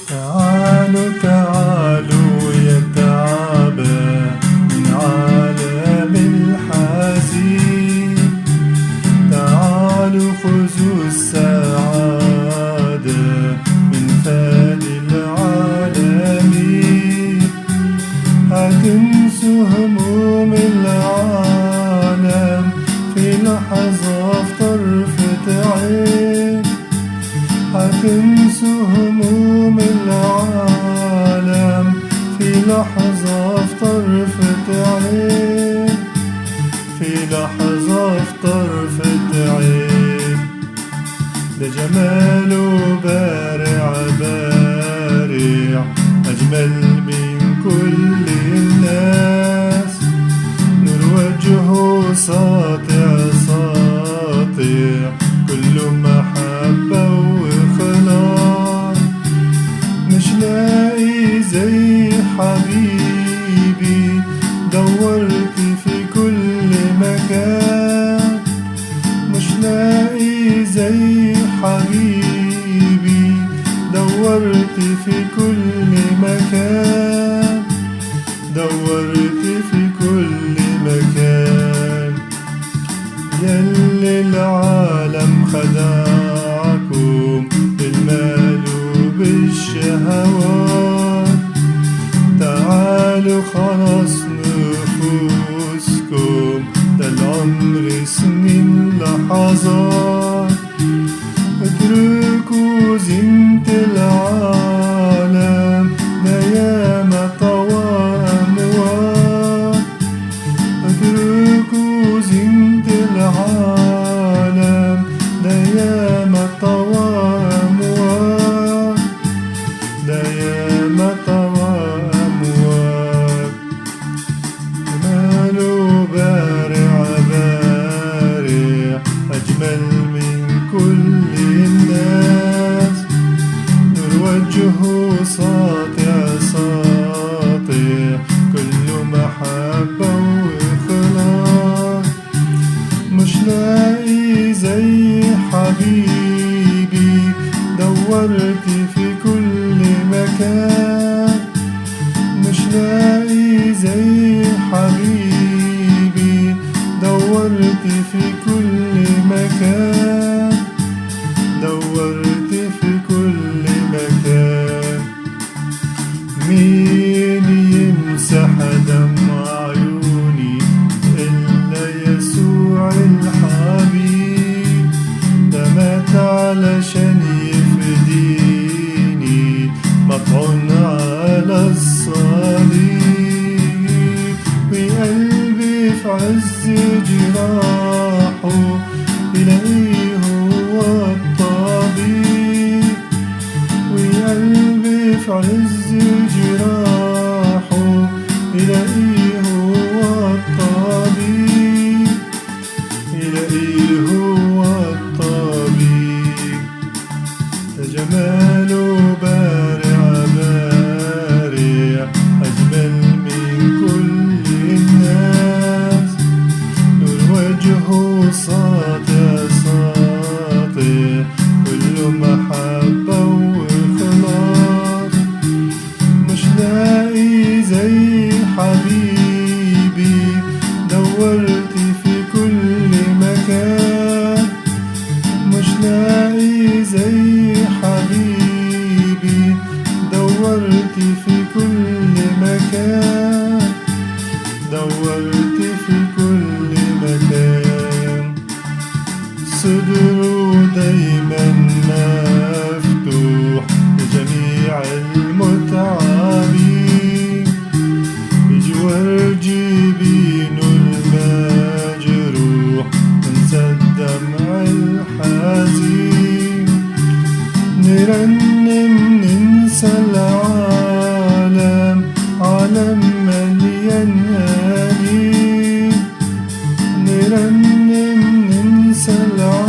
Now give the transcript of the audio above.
تعالوا تعالوا يا تعبى من عالم الحزين، تعالوا خذوا السعادة من فادي العالمين، هتنسوا هموم العالم في لحظة في طرفة عين، هتنسوا هموم العالم في لحظة في طرفة عين، في لحظة في طرفة عين. ده جماله بارع بارع أجمل من كل الناس، نور وجهه ساطع ساطع كله محبة وخلاص، مش لاقي زي حبيبي دورت في كل مكان، مش لاقي زي حبيبي دورت في كل مكان، دورت في كل مكان. يلي العالم خدعكم بالمال وبالشهوات، تعالوا خلاص نفوسكم، ده العمر سنين لحظات، اتركوا زينة العالم ده ياما طوى أموات، اتركوا زينة العالم ده ياما طوى أموات، ده ياما طوى أموات. جماله بارع بارع أجمل من كل الناس، نور وجهه ساطع ساطع كله محبة وإخلاص، مش لاقي زي حبيبي دورت في كل مكان، مش لاقي زي حبيبي دورت في كل مكان، دورت في كل مكان. مين يمسح دمع عيوني إلا يسوع الحبيب، ده مات علشان يفديني مطعون على الصليب، وقلبي في عز جراحه يلاقيه هو الطبيب، وقلبي في عز جراحه يلاقيه هو الطبيب، يلاقيه هو الطبيب. ده جماله بارع بارع أجمل من كل الناس، نور وجهه ساطع ساطع كله محبة وإخلاص، مش لاقي زي حبيبي دورت في كل مكان، مش لاقي زي حبيبي دورت في كل مكان، دورت في كل مكان. صدره دايما مفتوح لجميع المتعبين، بجوار جبينه المجروح انسى الدمع الحزين، نرنم ننسى العالم عالم مليان أليم، نرنم ننسى العالم